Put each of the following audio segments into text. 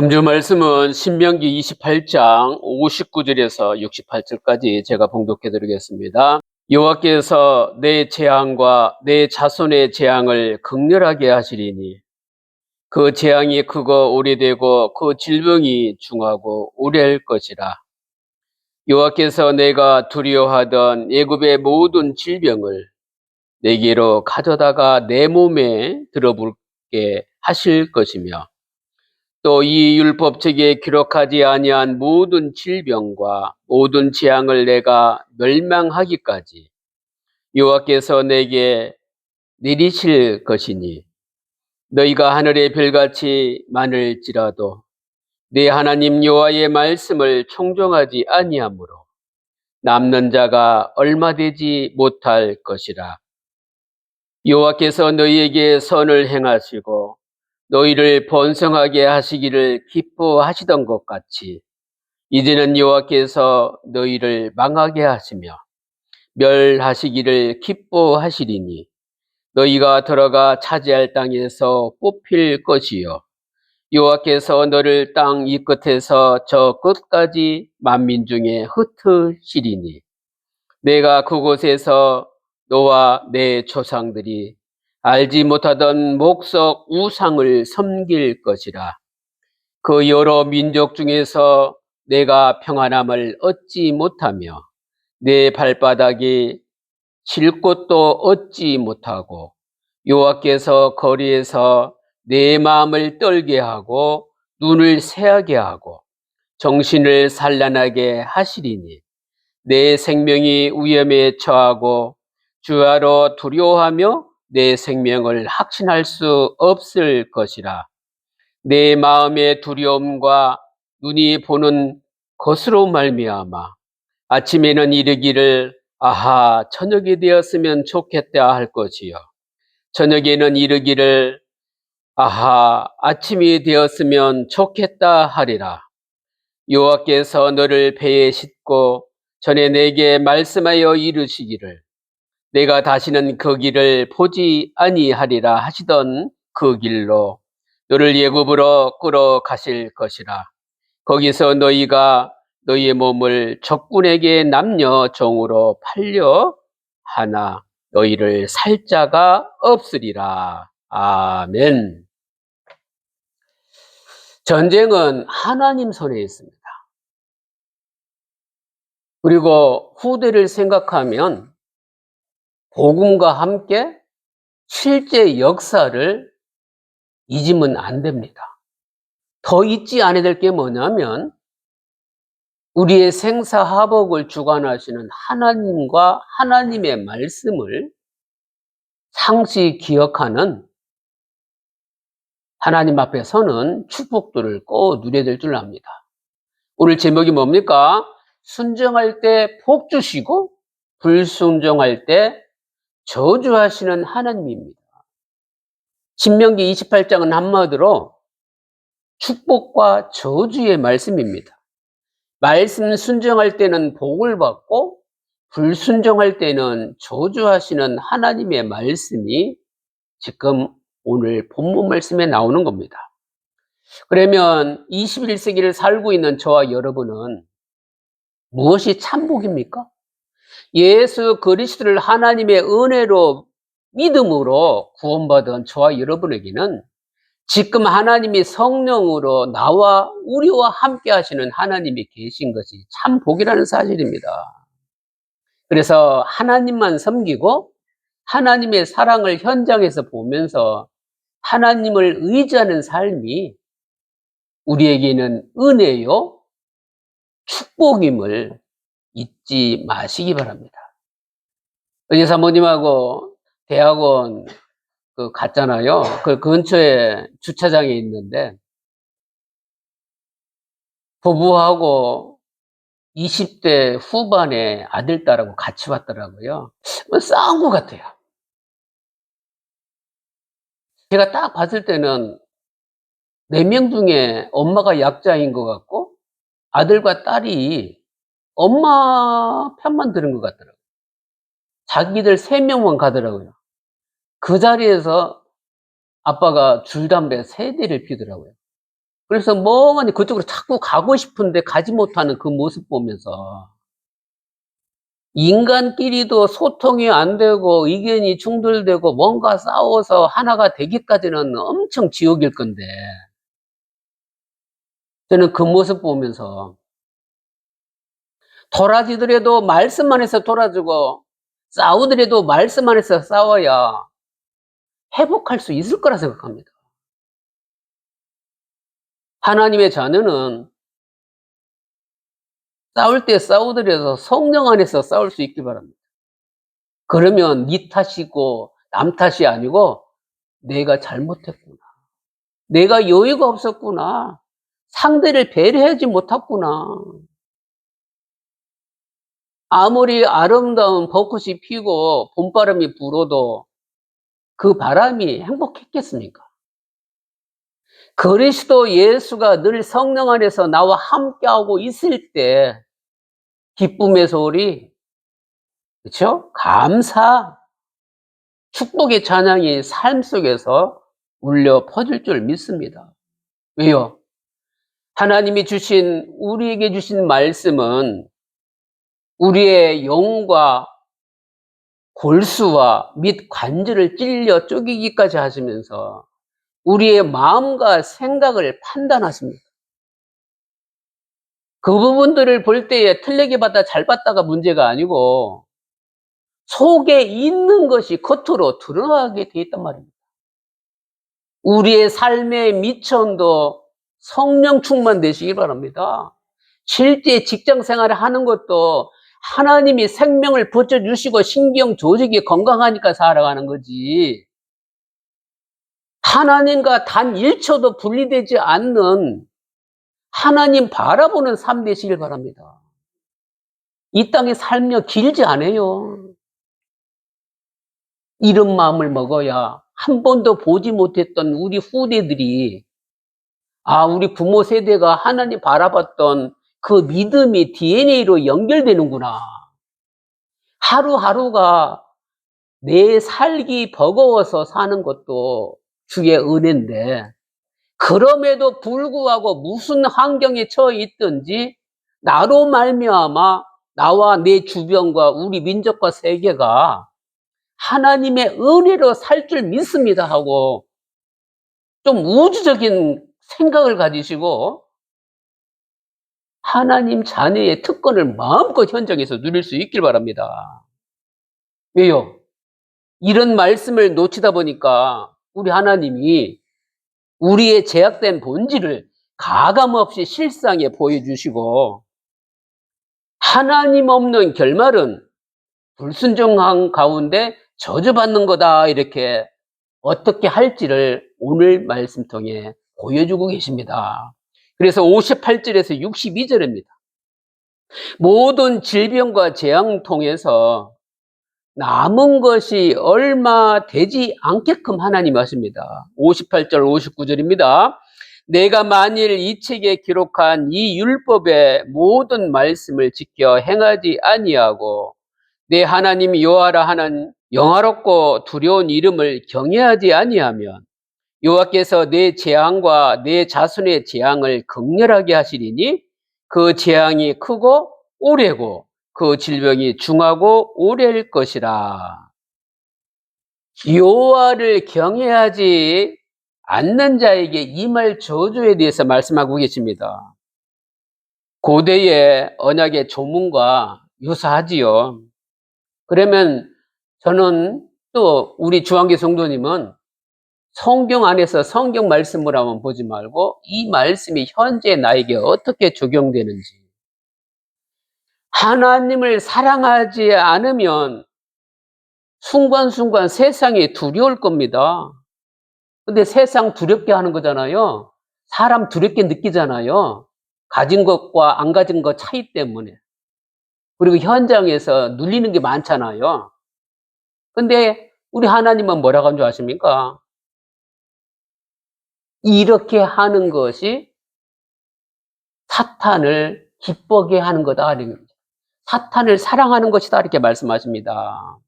금주 말씀은 신명기 28장 59절에서 68절까지 제가 봉독해 드리겠습니다. 여호와께서 내 재앙과 내 자손의 재앙을 극렬하게 하시리니 그 재앙이 크고 오래되고 그 질병이 중하고 오래할 것이라. 여호와께서 내가 두려워하던 애굽의 모든 질병을 내게로 가져다가 내 몸에 들어붙게 하실 것이며 또 이 율법책에 기록하지 아니한 모든 질병과 모든 재앙을 내가 멸망하기까지 여호와께서 내게 내리실 것이니 너희가 하늘의 별같이 많을지라도 내 하나님 여호와의 말씀을 청종하지 아니하므로 남는 자가 얼마 되지 못할 것이라. 여호와께서 너희에게 선을 행하시고 너희를 번성하게 하시기를 기뻐하시던 것 같이 이제는 여호와께서 너희를 망하게 하시며 멸하시기를 기뻐하시리니 너희가 들어가 차지할 땅에서 뽑힐 것이요 여호와께서 너를 땅 이 끝에서 저 끝까지 만민 중에 흩으시리니 내가 그곳에서 너와 내 조상들이 알지 못하던 목석 우상을 섬길 것이라. 그 여러 민족 중에서 내가 평안함을 얻지 못하며 내 발바닥이 쉴 곳도 얻지 못하고 여호와께서 거리에서 내 마음을 떨게 하고 눈을 새하게 하고 정신을 산란하게 하시리니 내 생명이 위험에 처하고 주야로 두려워하며 내 생명을 확신할 수 없을 것이라. 내 마음의 두려움과 눈이 보는 것으로 말미암아 아침에는 이르기를 아하 저녁이 되었으면 좋겠다 할 것이요 저녁에는 이르기를 아하 아침이 되었으면 좋겠다 하리라. 여호와께서 너를 배에 싣고 전에 내게 말씀하여 이르시기를 내가 다시는 그 길을 보지 아니하리라 하시던 그 길로 너를 애굽으로 끌어가실 것이라. 거기서 너희가 너희의 몸을 적군에게 남녀 종으로 팔려 하나 너희를 살 자가 없으리라. 아멘. 전쟁은 하나님 손에 있습니다. 그리고 후대를 생각하면 복음과 함께 실제 역사를 잊으면 안 됩니다. 더 잊지 않아야 될 게 뭐냐면 우리의 생사화복을 주관하시는 하나님과 하나님의 말씀을 상시 기억하는 하나님 앞에 서는 축복들을 꼭 누려야 될 줄 압니다. 오늘 제목이 뭡니까? 순종할 때 복 주시고 불순종할 때 저주하시는 하나님입니다. 신명기 28장은 한마디로 축복과 저주의 말씀입니다. 말씀 순종할 때는 복을 받고 불순종할 때는 저주하시는 하나님의 말씀이 지금 오늘 본문 말씀에 나오는 겁니다. 그러면 21세기를 살고 있는 저와 여러분은 무엇이 참복입니까? 예수 그리스도를 하나님의 은혜로 믿음으로 구원받은 저와 여러분에게는 지금 하나님이 성령으로 나와 우리와 함께 하시는 하나님이 계신 것이 참 복이라는 사실입니다. 그래서 하나님만 섬기고 하나님의 사랑을 현장에서 보면서 하나님을 의지하는 삶이 우리에게는 은혜요 축복임을 잊지 마시기 바랍니다. 은혜 사모님하고 대학원 갔잖아요. 그 근처에 주차장에 있는데 부부하고 20대 후반의 아들, 딸하고 같이 왔더라고요. 싸운 것 같아요. 제가 딱 봤을 때는 4명 중에 엄마가 약자인 것 같고 아들과 딸이 엄마 편만 들은 것 같더라고요. 자기들 3명만 가더라고요. 그 자리에서 아빠가 줄담배 3대를 피우더라고요. 그래서 멍하니 그쪽으로 자꾸 가고 싶은데 가지 못하는 그 모습 보면서 인간끼리도 소통이 안 되고 의견이 충돌되고 뭔가 싸워서 하나가 되기까지는 엄청 지옥일 건데, 저는 그 모습 보면서 돌아지더라도 말씀 안에서 돌아지고 싸우더라도 말씀 안에서 싸워야 회복할 수 있을 거라 생각합니다. 하나님의 자녀는 싸울 때 싸우더라도 성령 안에서 싸울 수 있기 바랍니다. 그러면 네 탓이고 남 탓이 아니고 내가 잘못했구나, 내가 여유가 없었구나, 상대를 배려하지 못했구나. 아무리 아름다운 벚꽃이 피고 봄바람이 불어도 그 바람이 행복했겠습니까? 그리스도 예수가 늘 성령 안에서 나와 함께하고 있을 때 기쁨의 소리, 그렇죠? 감사, 축복의 찬양이 삶 속에서 울려 퍼질 줄 믿습니다. 왜요? 하나님이 우리에게 주신 말씀은 우리의 영과 골수와 및 관절을 찔려 쪼개기까지 하시면서 우리의 마음과 생각을 판단하십니다. 그 부분들을 볼 때에 틀리게 봤다 잘 봤다가 문제가 아니고 속에 있는 것이 겉으로 드러나게 돼 있단 말입니다. 우리의 삶의 미천도 성령 충만되시기 바랍니다. 실제 직장 생활을 하는 것도 하나님이 생명을 붙여주시고 신경 조직이 건강하니까 살아가는 거지, 하나님과 단 1초도 분리되지 않는 하나님 바라보는 삶 되시길 바랍니다. 이 땅의 삶이 길지 않아요. 이런 마음을 먹어야 한 번도 보지 못했던 우리 후대들이, 우리 부모 세대가 하나님 바라봤던 그 믿음이 DNA로 연결되는구나. 하루하루가 내 살기 버거워서 사는 것도 주의 은혜인데, 그럼에도 불구하고 무슨 환경에 처해 있든지 나로 말미암아 나와 내 주변과 우리 민족과 세계가 하나님의 은혜로 살 줄 믿습니다 하고 좀 우주적인 생각을 가지시고 하나님 자녀의 특권을 마음껏 현장에서 누릴 수 있길 바랍니다. 왜요? 이런 말씀을 놓치다 보니까 우리 하나님이 우리의 제약된 본질을 가감없이 실상에 보여주시고, 하나님 없는 결말은 불순종한 가운데 저주받는 거다, 이렇게 어떻게 할지를 오늘 말씀 통해 보여주고 계십니다. 그래서 58절에서 62절입니다. 모든 질병과 재앙 통해서 남은 것이 얼마 되지 않게끔 하나님 하십니다. 58절 59절입니다. 내가 만일 이 책에 기록한 이 율법의 모든 말씀을 지켜 행하지 아니하고 내 하나님 여호와라 하는 영화롭고 두려운 이름을 경외하지 아니하면 여호와께서 내 재앙과 내 자손의 재앙을 극렬하게 하시리니 그 재앙이 크고 오래고 그 질병이 중하고 오래일 것이라. 여호와를 경외하지 않는 자에게 임할 저주에 대해서 말씀하고 계십니다. 고대의 언약의 조문과 유사하지요. 그러면 저는 또 우리 주한교 성도님은 성경 안에서 성경 말씀을 한번 보지 말고 이 말씀이 현재 나에게 어떻게 적용되는지, 하나님을 사랑하지 않으면 순간순간 세상이 두려울 겁니다. 근데 세상 두렵게 하는 거잖아요. 사람 두렵게 느끼잖아요. 가진 것과 안 가진 것 차이 때문에. 그리고 현장에서 눌리는 게 많잖아요. 근데 우리 하나님은 뭐라고 하는 줄 아십니까? 이렇게 하는 것이 사탄을 기쁘게 하는 거다, 사탄을 사랑하는 것이다, 이렇게 말씀하십니다.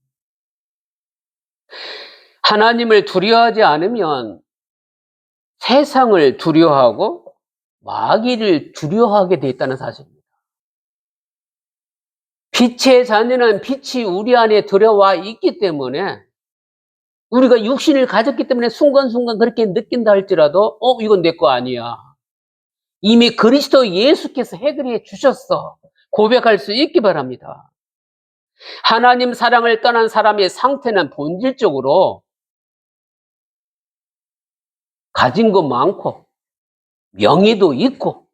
하나님을 두려워하지 않으면 세상을 두려워하고 마귀를 두려워하게 돼 있다는 사실입니다. 빛의 자녀는 빛이 우리 안에 들어와 있기 때문에 우리가 육신을 가졌기 때문에 순간순간 그렇게 느낀다 할지라도 이건 내 거 아니야. 이미 그리스도 예수께서 해결해 주셨어. 고백할 수 있기 바랍니다. 하나님 사랑을 떠난 사람의 상태는 본질적으로 가진 거 많고 명예도 있고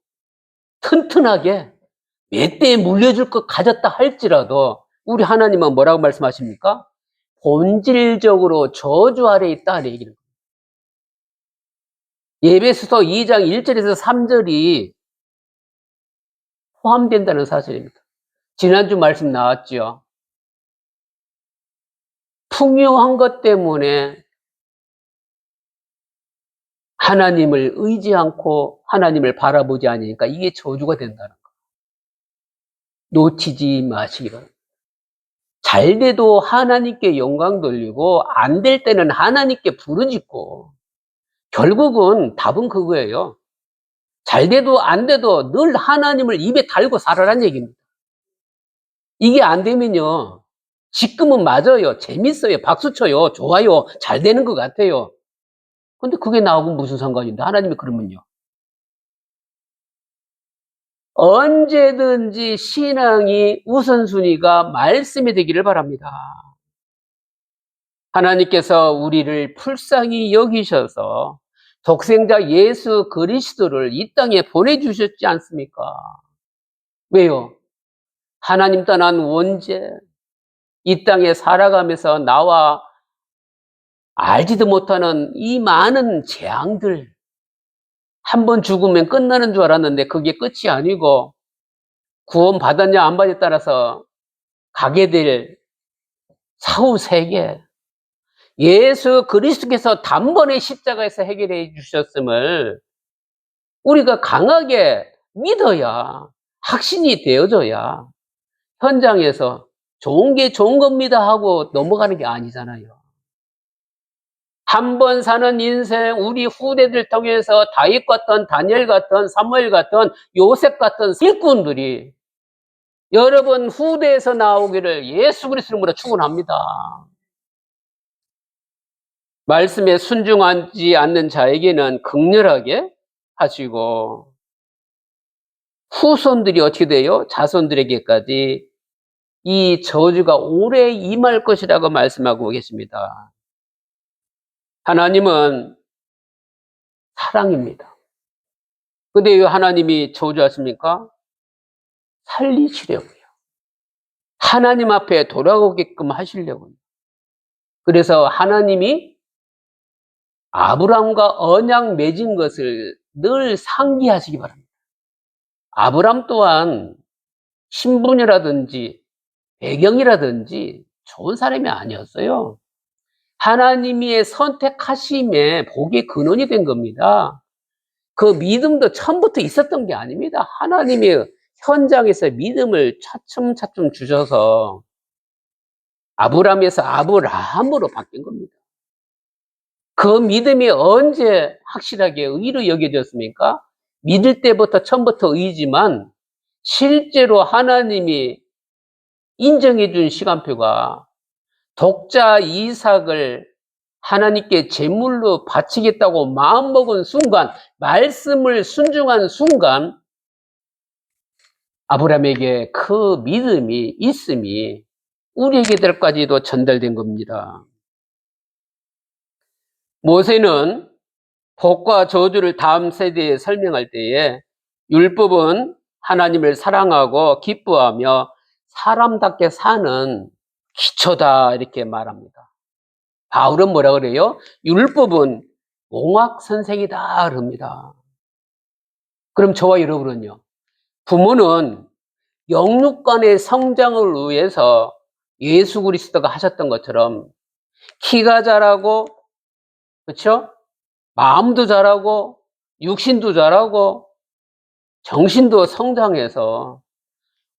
튼튼하게 몇 대에 물려줄 것 가졌다 할지라도 우리 하나님은 뭐라고 말씀하십니까? 본질적으로 저주 아래에 있다 얘기를. 에베소서 2장 1절에서 3절이 포함된다는 사실입니다. 지난주 말씀 나왔죠. 풍요한 것 때문에 하나님을 의지 않고 하나님을 바라보지 않으니까 이게 저주가 된다는 거. 놓치지 마시기 바랍니다. 잘 돼도 하나님께 영광 돌리고 안 될 때는 하나님께 부르짖고 결국은 답은 그거예요. 잘 돼도 안 돼도 늘 하나님을 입에 달고 살아라는 얘기입니다. 이게 안 되면요. 지금은 맞아요. 재밌어요. 박수 쳐요. 좋아요. 잘 되는 것 같아요. 근데 그게 나하고 무슨 상관인데 하나님이 그러면요. 언제든지 신앙이 우선순위가 말씀이 되기를 바랍니다. 하나님께서 우리를 불쌍히 여기셔서 독생자 예수 그리스도를 이 땅에 보내주셨지 않습니까? 왜요? 하나님 떠난 원죄, 이 땅에 살아가면서 나와 알지도 못하는 이 많은 재앙들, 한 번 죽으면 끝나는 줄 알았는데 그게 끝이 아니고 구원 받았냐 안 받냐에 따라서 가게 될 사후 세계, 예수 그리스도께서 단번에 십자가에서 해결해 주셨음을 우리가 강하게 믿어야, 확신이 되어져야 현장에서 좋은 게 좋은 겁니다 하고 넘어가는 게 아니잖아요. 한 번 사는 인생, 우리 후대들 통해서 다윗 같은, 다니엘 같은, 사무엘 같은, 요셉 같은 일꾼들이 여러분 후대에서 나오기를 예수 그리스도 이름으로 축원합니다. 말씀에 순종하지 않는 자에게는 극렬하게 하시고 후손들이 어떻게 돼요? 자손들에게까지 이 저주가 오래 임할 것이라고 말씀하고 계십니다. 하나님은 사랑입니다. 근데 왜 하나님이 저주하십니까? 살리시려고요. 하나님 앞에 돌아오게끔 하시려고요. 그래서 하나님이 아브람과 언약 맺은 것을 늘 상기하시기 바랍니다. 아브람 또한 신분이라든지 배경이라든지 좋은 사람이 아니었어요. 하나님의 선택하심에 복의 근원이 된 겁니다. 그 믿음도 처음부터 있었던 게 아닙니다. 하나님이 현장에서 믿음을 차츰차츰 주셔서 아브람에서 아브라함으로 바뀐 겁니다. 그 믿음이 언제 확실하게 의로 여겨졌습니까? 믿을 때부터 처음부터 의지만 실제로 하나님이 인정해 준 시간표가 독자 이삭을 하나님께 제물로 바치겠다고 마음먹은 순간, 말씀을 순종한 순간 아브라함에게 그 믿음이 있음이 우리에게들까지도 전달된 겁니다. 모세는 복과 저주를 다음 세대에 설명할 때에 율법은 하나님을 사랑하고 기뻐하며 사람답게 사는 기초다 이렇게 말합니다. 바울은 뭐라 그래요? 율법은 공학 선생이다 그럽니다. 그럼 저와 여러분은요? 부모는 영육간의 성장을 위해서 예수 그리스도가 하셨던 것처럼 키가 자라고, 그렇죠? 마음도 자라고 육신도 자라고 정신도 성장해서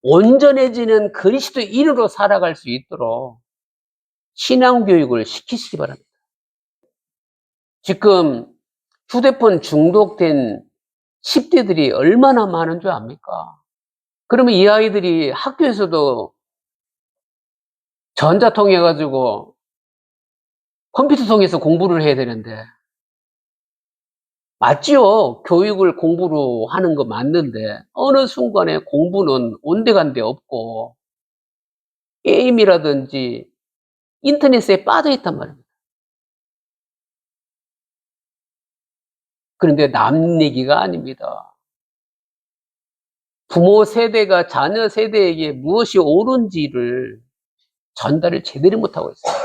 온전해지는 그리스도인으로 살아갈 수 있도록 신앙교육을 시키시기 바랍니다. 지금 휴대폰 중독된 10대들이 얼마나 많은 줄 압니까? 그러면 이 아이들이 학교에서도 전자통해 가지고 컴퓨터 통해서 공부를 해야 되는데, 맞지요. 교육을 공부로 하는 거 맞는데 어느 순간에 공부는 온데간데 없고 게임이라든지 인터넷에 빠져 있단 말입니다. 그런데 남 얘기가 아닙니다. 부모 세대가 자녀 세대에게 무엇이 옳은지를 전달을 제대로 못하고 있어요.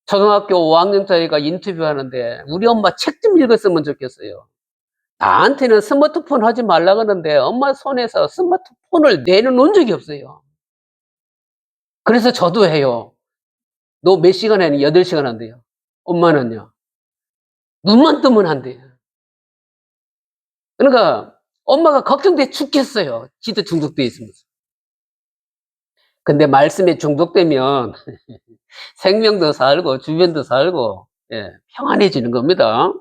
초등학교 5학년짜리가 인터뷰하는데 "우리 엄마 책 좀 읽었으면 좋겠어요. 나한테는 스마트폰 하지 말라 그러는데 엄마 손에서 스마트폰을 내려놓은 적이 없어요." 그래서 저도 해요. "너 몇 시간 하니?" "8시간 한대요." "엄마는요?" "눈만 뜨면 한대요." 그러니까 엄마가 걱정돼 죽겠어요, 지도 중독돼 있으면서. 근데 말씀에 중독되면 생명도 살고 주변도 살고, 예, 평안해지는 겁니다.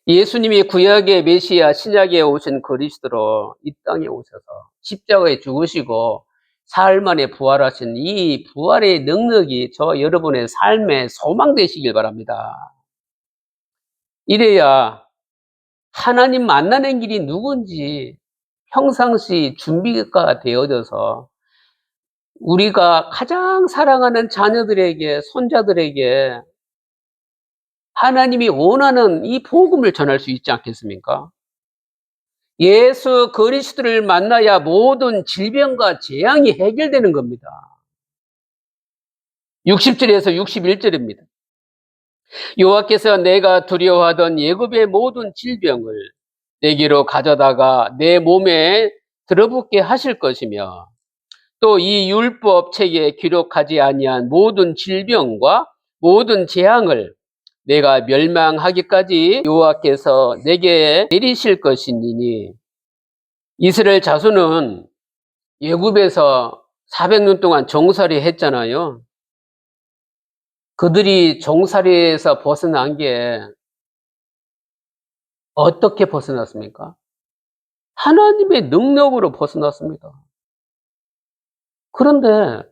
예수님이 구약의 메시아, 신약에 오신 그리스도로 이 땅에 오셔서 십자가에 죽으시고 사흘 만에 부활하신 이 부활의 능력이 저와 여러분의 삶의 소망 되시길 바랍니다. 이래야 하나님 만나는 길이 누군지 평상시 준비가 되어져서 우리가 가장 사랑하는 자녀들에게, 손자들에게 하나님이 원하는 이 복음을 전할 수 있지 않겠습니까? 예수 그리스도를 만나야 모든 질병과 재앙이 해결되는 겁니다. 60절에서 61절입니다. 여호와께서 내가 두려워하던 애굽의 모든 질병을 내게로 가져다가 내 몸에 들어붙게 하실 것이며 또 이 율법 책에 기록하지 아니한 모든 질병과 모든 재앙을 내가 멸망하기까지 여호와께서 내게 내리실 것이니니. 이스라엘 자손은 애굽에서 400년 동안 종살이 했잖아요. 그들이 종살이에서 벗어난 게 어떻게 벗어났습니까? 하나님의 능력으로 벗어났습니다. 그런데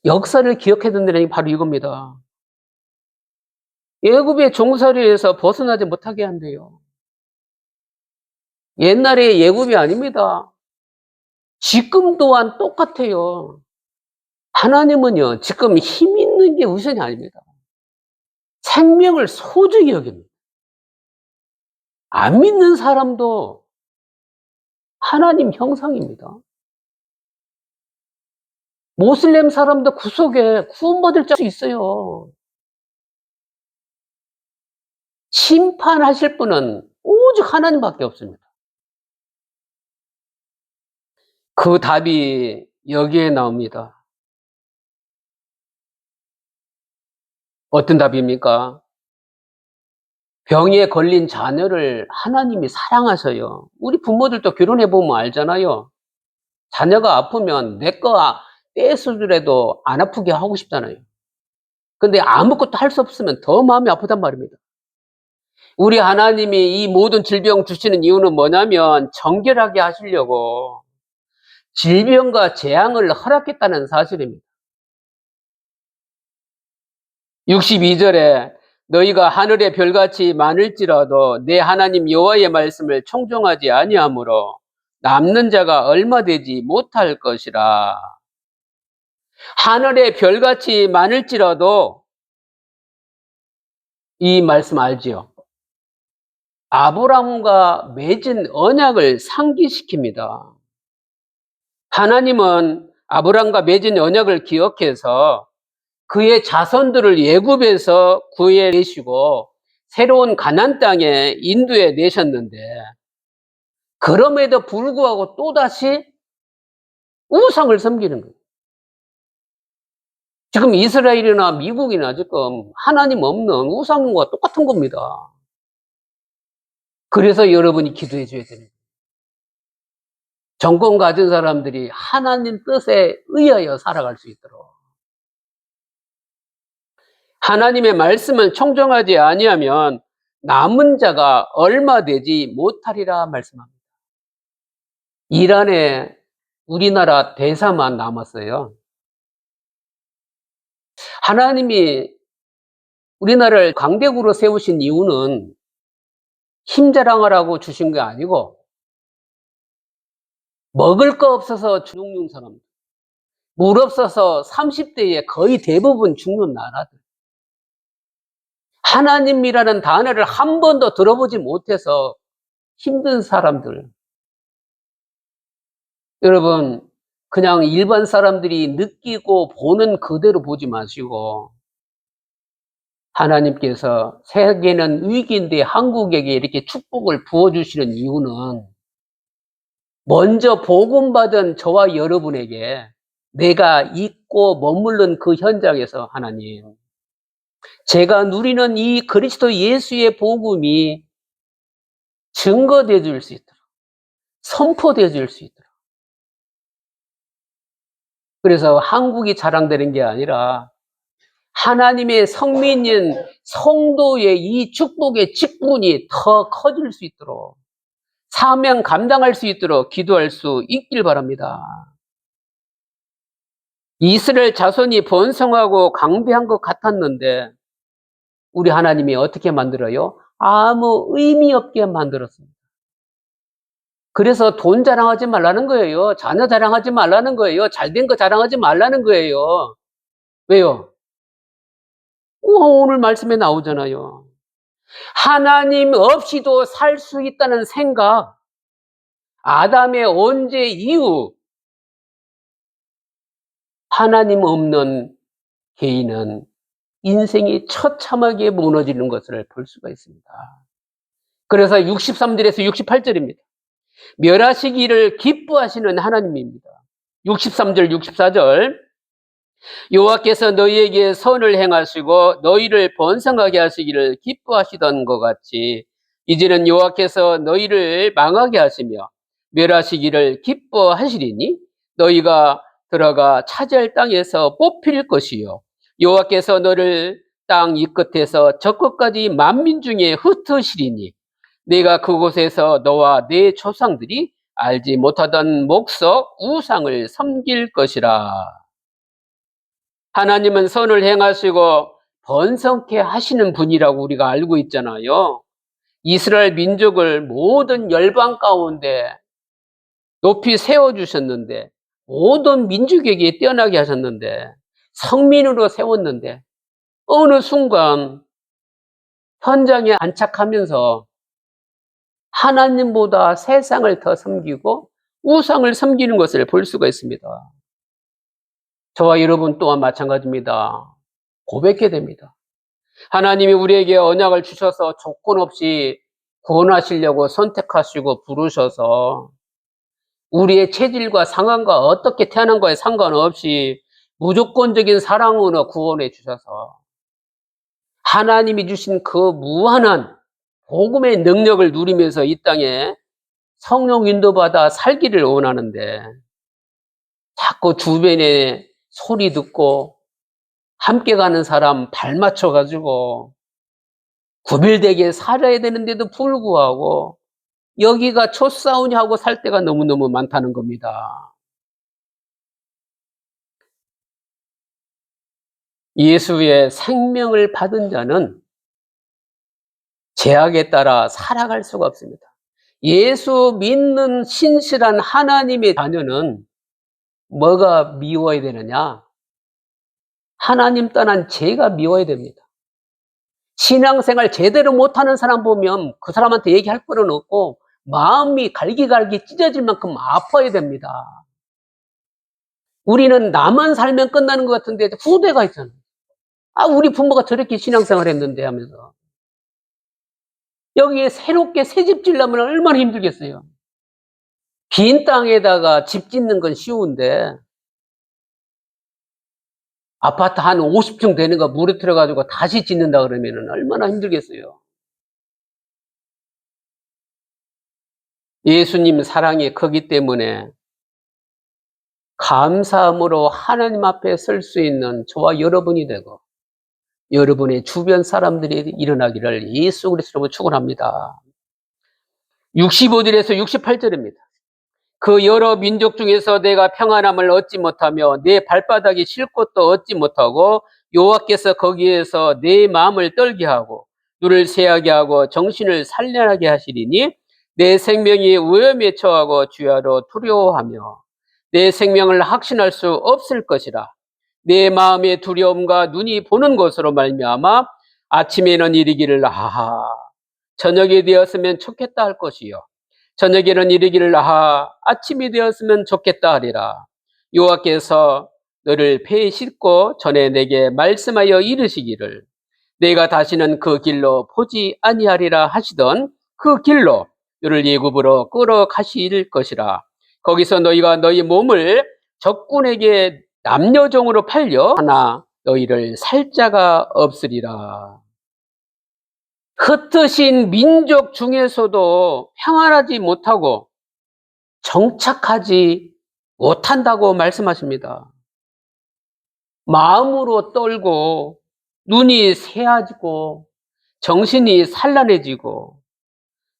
역사를 기억해야 된다는 게 바로 이겁니다. 애굽의 종살이에서 벗어나지 못하게 한대요. 옛날의 애굽이 아닙니다. 지금 또한 똑같아요. 하나님은요, 지금 힘 있는 게 우선이 아닙니다. 생명을 소중히 여깁니다. 안 믿는 사람도 하나님 형상입니다. 모슬렘 사람도 구속에 구원받을 수 있어요. 심판하실 분은 오직 하나님밖에 없습니다. 그 답이 여기에 나옵니다. 어떤 답입니까? 병에 걸린 자녀를 하나님이 사랑하셔요. 우리 부모들도 결혼해 보면 알잖아요. 자녀가 아프면 내 거 떼수술해도 안 아프게 하고 싶잖아요. 근데 아무것도 할 수 없으면 더 마음이 아프단 말입니다. 우리 하나님이 이 모든 질병 주시는 이유는 뭐냐면 정결하게 하시려고 질병과 재앙을 허락했다는 사실입니다. 62절에 너희가 하늘의 별같이 많을지라도 내 하나님 여호와의 말씀을 청종하지 아니하므로 남는 자가 얼마 되지 못할 것이라. 하늘의 별같이 많을지라도, 이 말씀 알지요? 아브라함과 맺은 언약을 상기시킵니다. 하나님은 아브라함과 맺은 언약을 기억해서 그의 자손들을 애굽에서 구해내시고 새로운 가나안 땅에 인도해 내셨는데, 그럼에도 불구하고 또다시 우상을 섬기는 거예요. 지금 이스라엘이나 미국이나 지금 하나님 없는 우상과 똑같은 겁니다. 그래서 여러분이 기도해 줘야 됩니다. 정권 가진 사람들이 하나님 뜻에 의하여 살아갈 수 있도록. 하나님의 말씀을 청종하지 아니하면 남은 자가 얼마 되지 못하리라 말씀합니다. 이란에 우리나라 대사만 남았어요. 하나님이 우리나라를 강대국으로 세우신 이유는 힘 자랑하라고 주신 게 아니고 먹을 거 없어서 죽는 사람, 물 없어서 30대에 거의 대부분 죽는 나라들, 하나님이라는 단어를 한 번도 들어보지 못해서 힘든 사람들. 여러분, 그냥 일반 사람들이 느끼고 보는 그대로 보지 마시고 하나님께서 세계는 위기인데 한국에게 이렇게 축복을 부어주시는 이유는 먼저 복음받은 저와 여러분에게 내가 있고 머무른 그 현장에서 하나님, 제가 누리는 이 그리스도 예수의 복음이 증거되어 줄 수 있도록, 선포되어 줄 수 있도록. 그래서 한국이 자랑되는 게 아니라 하나님의 성민인 성도의 이 축복의 직분이 더 커질 수 있도록, 사명 감당할 수 있도록 기도할 수 있길 바랍니다. 이스라엘 자손이 번성하고 강대한 것 같았는데 우리 하나님이 어떻게 만들어요? 아무 의미 없게 만들었습니다. 그래서 돈 자랑하지 말라는 거예요. 자녀 자랑하지 말라는 거예요. 잘된 거 자랑하지 말라는 거예요. 왜요? 오늘 말씀에 나오잖아요. 하나님 없이도 살 수 있다는 생각, 아담의 언제 이후 하나님 없는 개인은 인생이 처참하게 무너지는 것을 볼 수가 있습니다. 그래서 63절에서 68절입니다. 멸하시기를 기뻐하시는 하나님입니다. 63절, 64절. 여호와께서 너희에게 선을 행하시고 너희를 번성하게 하시기를 기뻐하시던 것 같이 이제는 여호와께서 너희를 망하게 하시며 멸하시기를 기뻐하시리니 너희가 들어가 차지할 땅에서 뽑힐 것이요 여호와께서 너를 땅 이 끝에서 저 끝까지 만민 중에 흩으시리니 내가 그곳에서 너와 네 조상들이 알지 못하던 목석 우상을 섬길 것이라. 하나님은 선을 행하시고 번성케 하시는 분이라고 우리가 알고 있잖아요. 이스라엘 민족을 모든 열방 가운데 높이 세워주셨는데 모든 민족에게 뛰어나게 하셨는데 성민으로 세웠는데 어느 순간 현장에 안착하면서 하나님보다 세상을 더 섬기고 우상을 섬기는 것을 볼 수가 있습니다. 저와 여러분 또한 마찬가지입니다. 고백해야 됩니다. 하나님이 우리에게 언약을 주셔서 조건 없이 구원하시려고 선택하시고 부르셔서 우리의 체질과 상황과 어떻게 태어난 거에 상관없이 무조건적인 사랑으로 구원해 주셔서 하나님이 주신 그 무한한 복음의 능력을 누리면서 이 땅에 성령 인도받아 살기를 원하는데 자꾸 주변에 소리 듣고 함께 가는 사람 발 맞춰가지고 구별되게 살아야 되는데도 불구하고 여기가 초싸우냐 하고 살 때가 너무너무 많다는 겁니다. 예수의 생명을 받은 자는 제약에 따라 살아갈 수가 없습니다. 예수 믿는 신실한 하나님의 자녀는 뭐가 미워야 되느냐? 하나님 떠난 죄가 미워야 됩니다. 신앙생활 제대로 못하는 사람 보면 그 사람한테 얘기할 거는 없고 마음이 갈기갈기 찢어질 만큼 아파야 됩니다. 우리는 나만 살면 끝나는 것 같은데 후대가 있잖아요. 우리 부모가 저렇게 신앙생활 했는데 하면서 여기에 새롭게 새집 지려면 얼마나 힘들겠어요. 빈 땅에다가 집 짓는 건 쉬운데 아파트 한 50층 되는 거 물에 들어가지고 다시 짓는다 그러면 얼마나 힘들겠어요. 예수님 사랑이 크기 때문에 감사함으로 하나님 앞에 설 수 있는 저와 여러분이 되고 여러분의 주변 사람들이 일어나기를 예수 그리스도로 축원합니다. 65절에서 68절입니다. 그 여러 민족 중에서 내가 평안함을 얻지 못하며 내 발바닥이 쉴 곳도 얻지 못하고 여호와께서 거기에서 내 마음을 떨게 하고 눈을 새하게 하고 정신을 산란하게 하시리니 내 생명이 위험에 처하고 주야로 두려워하며 내 생명을 확신할 수 없을 것이라. 내 마음의 두려움과 눈이 보는 것으로 말미암아 아침에는 이르기를 아하 저녁이 되었으면 좋겠다 할 것이요 저녁에는 이르기를 아하 아침이 되었으면 좋겠다 하리라. 여호와께서 너를 배에 싣고 전에 내게 말씀하여 이르시기를 내가 다시는 그 길로 보지 아니하리라 하시던 그 길로 너를 애굽으로 끌어가실 것이라. 거기서 너희가 너희 몸을 적군에게 남녀종으로 팔려 하나 너희를 살 자가 없으리라. 흩으신 민족 중에서도 평안하지 못하고 정착하지 못한다고 말씀하십니다. 마음으로 떨고 눈이 새어지고 정신이 산란해지고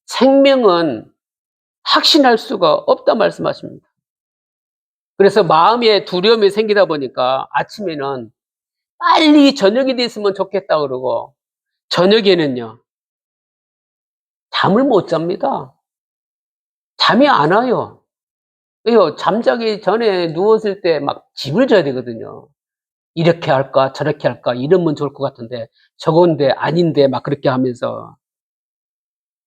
생명은 확신할 수가 없다 말씀하십니다. 그래서 마음에 두려움이 생기다 보니까 아침에는 빨리 저녁이 됐으면 좋겠다 그러고 저녁에는요 잠을 못 잡니다. 잠이 안 와요. 왜요? 잠자기 전에 누웠을 때 막 집을 져야 되거든요. 이렇게 할까 저렇게 할까 이러면 좋을 것 같은데 저건데 아닌데 막 그렇게 하면서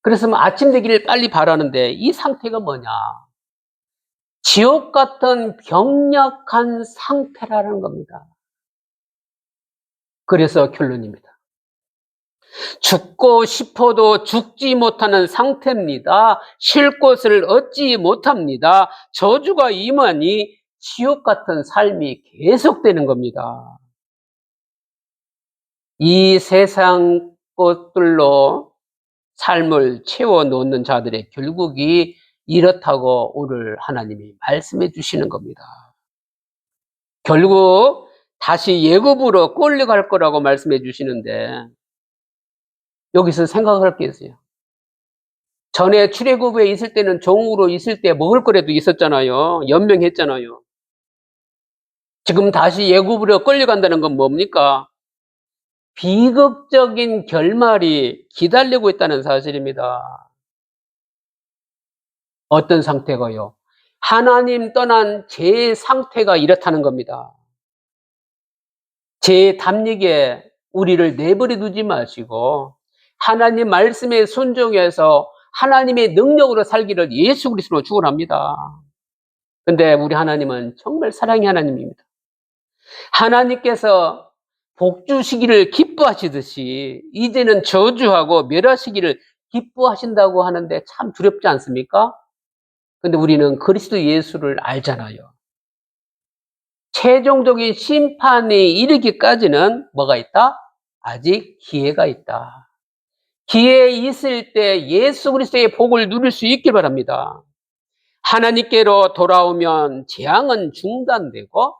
그래서 아침 되기를 빨리 바라는데 이 상태가 뭐냐? 지옥 같은 병약한 상태라는 겁니다. 그래서 결론입니다. 죽고 싶어도 죽지 못하는 상태입니다. 쉴 곳을 얻지 못합니다. 저주가 임하니 지옥 같은 삶이 계속되는 겁니다. 이 세상 것들로 삶을 채워놓는 자들의 결국이 이렇다고 오늘 하나님이 말씀해 주시는 겁니다. 결국 다시 애굽으로 끌려갈 거라고 말씀해 주시는데 여기서 생각할 게 있어요. 전에 출애굽에 있을 때는 종으로 있을 때 먹을 거라도 있었잖아요. 연명했잖아요. 지금 다시 애굽으로 끌려간다는 건 뭡니까? 비극적인 결말이 기다리고 있다는 사실입니다. 어떤 상태가요? 하나님 떠난 제 상태가 이렇다는 겁니다. 제 담력에 우리를 내버려 두지 마시고 하나님 말씀에 순종해서 하나님의 능력으로 살기를 예수 그리스도로 축원합니다. 근데 우리 하나님은 정말 사랑의 하나님입니다. 하나님께서 복 주시기를 기뻐하시듯이 이제는 저주하고 멸하시기를 기뻐하신다고 하는데 참 두렵지 않습니까? 근데 우리는 그리스도 예수를 알잖아요. 최종적인 심판이 이르기까지는 뭐가 있다? 아직 기회가 있다. 기회 있을 때 예수 그리스도의 복을 누릴 수 있길 바랍니다. 하나님께로 돌아오면 재앙은 중단되고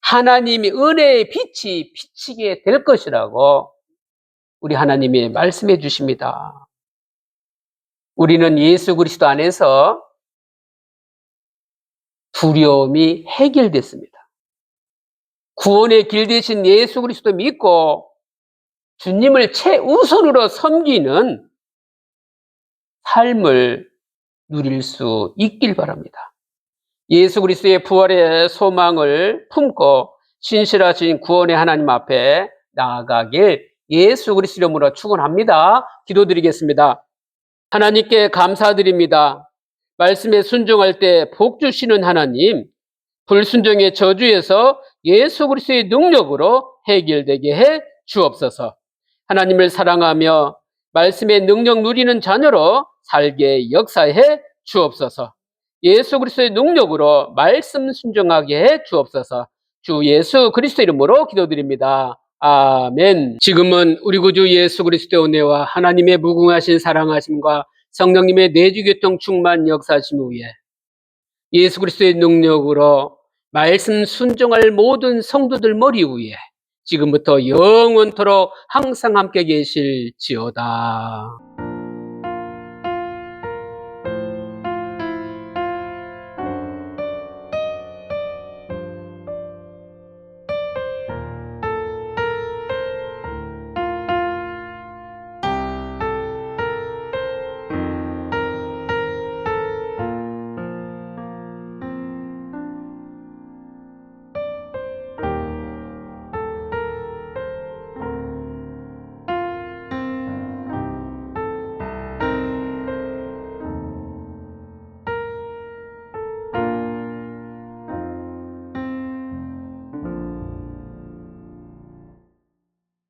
하나님의 은혜의 빛이 비치게 될 것이라고 우리 하나님이 말씀해 주십니다. 우리는 예수 그리스도 안에서 두려움이 해결됐습니다. 구원의 길 되신 예수 그리스도 믿고 주님을 최우선으로 섬기는 삶을 누릴 수 있길 바랍니다. 예수 그리스도의 부활의 소망을 품고 신실하신 구원의 하나님 앞에 나아가길 예수 그리스도 이름으로 축원합니다. 기도드리겠습니다. 하나님께 감사드립니다. 말씀에 순종할 때 복 주시는 하나님, 불순종의 저주에서 예수 그리스도의 능력으로 해결되게 해 주옵소서. 하나님을 사랑하며 말씀의 능력 누리는 자녀로 살게 역사해 주옵소서. 예수 그리스도의 능력으로 말씀 순종하게 해 주옵소서. 주 예수 그리스도 이름으로 기도드립니다. 아멘. 지금은 우리 구주 예수 그리스도의 은혜와 하나님의 무궁하신 사랑하심과 성령님의 내주교통 충만 역사하심 후에 예수 그리스도의 능력으로 말씀 순종할 모든 성도들 머리 위에 지금부터 영원토록 항상 함께 계실지어다.